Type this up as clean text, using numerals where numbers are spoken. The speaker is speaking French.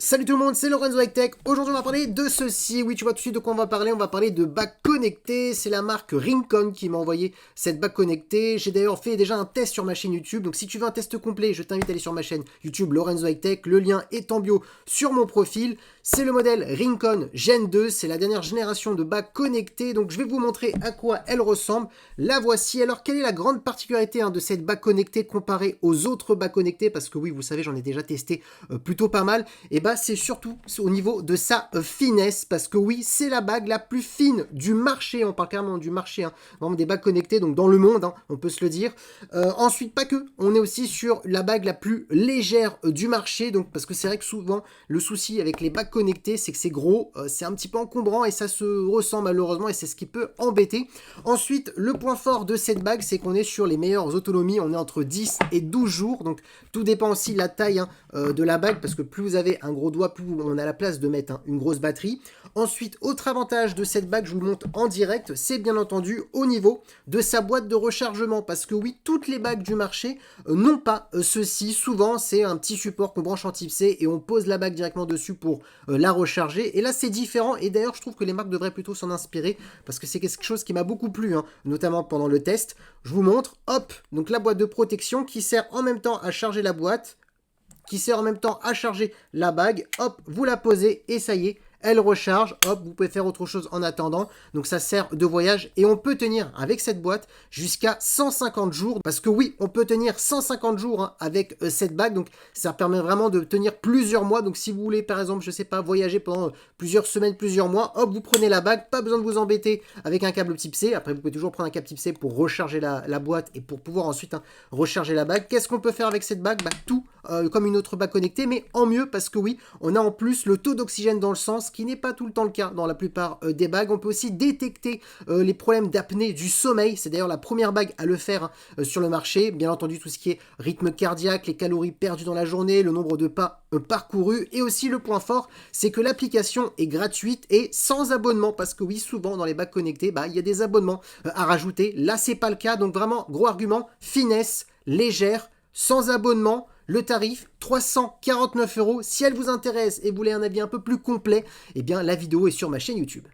Salut tout le monde, c'est Lorenzo High Tech. Aujourd'hui on va parler de ceci. Oui, tu vois tout de suite de quoi on va parler de bac connecté. C'est la marque Rincon qui m'a envoyé cette bac connectée. J'ai d'ailleurs fait déjà un test sur ma chaîne YouTube. Donc si tu veux un test complet, je t'invite à aller sur ma chaîne YouTube Lorenzo High Tech. Le lien est en bio sur mon profil. C'est le modèle Rincon Gen 2. C'est la dernière génération de bac connecté. Donc je vais vous montrer à quoi elle ressemble. La voici. Alors quelle est la grande particularité de cette bac connectée comparée aux autres bacs connectés? Parce que oui, vous savez, j'en ai déjà testé plutôt pas mal. Et bah c'est surtout au niveau de sa finesse, parce que oui, c'est la bague la plus fine du marché, on parle carrément du marché, vraiment des bagues connectées, donc dans le monde, on peut se le dire. Ensuite, pas que, on est aussi sur la bague la plus légère du marché, donc parce que c'est vrai que souvent, le souci avec les bagues connectées, c'est que c'est gros, c'est un petit peu encombrant, et ça se ressent malheureusement, et c'est ce qui peut embêter. Ensuite, le point fort de cette bague, c'est qu'on est sur les meilleures autonomies, on est entre 10 et 12 jours, donc tout dépend aussi de la taille de la bague, parce que plus vous avez un gros doigt, plus on a la place de mettre une grosse batterie. Ensuite, autre avantage de cette bague, je vous le montre en direct, c'est bien entendu au niveau de sa boîte de rechargement, parce que oui, toutes les bagues du marché n'ont pas ceci. Souvent, c'est un petit support qu'on branche en type C et on pose la bague directement dessus pour la recharger. Et là, c'est différent, et d'ailleurs, je trouve que les marques devraient plutôt s'en inspirer, parce que c'est quelque chose qui m'a beaucoup plu, notamment pendant le test. Je vous montre, hop, donc la boîte de protection qui sert en même temps à charger la boîte, qui sert en même temps à charger la bague. Hop, vous la posez et ça y est, elle recharge. Hop, vous pouvez faire autre chose en attendant. Donc ça sert de voyage et on peut tenir avec cette boîte jusqu'à 150 jours. Parce que oui, on peut tenir 150 jours avec cette bague. Donc ça permet vraiment de tenir plusieurs mois. Donc si vous voulez par exemple, je sais pas, voyager pendant plusieurs semaines, plusieurs mois, hop, vous prenez la bague. Pas besoin de vous embêter avec un câble type C. Après, vous pouvez toujours prendre un câble type C pour recharger la boîte et pour pouvoir ensuite recharger la bague. Qu'est-ce qu'on peut faire avec cette bague? Tout comme une autre bague connectée, mais en mieux parce que oui, on a en plus le taux d'oxygène dans le sang, ce qui n'est pas tout le temps le cas dans la plupart des bagues. On peut aussi détecter les problèmes d'apnée du sommeil. C'est d'ailleurs la première bague à le faire sur le marché. Bien entendu, tout ce qui est rythme cardiaque, les calories perdues dans la journée, le nombre de pas parcourus. Et aussi le point fort, c'est que l'application est gratuite et sans abonnement. Parce que oui, souvent dans les bagues connectées, il y a des abonnements à rajouter. Là, c'est pas le cas. Donc vraiment, gros argument, finesse, légère, sans abonnement. Le tarif, 349 €. Si elle vous intéresse et vous voulez un avis un peu plus complet, eh bien la vidéo est sur ma chaîne YouTube.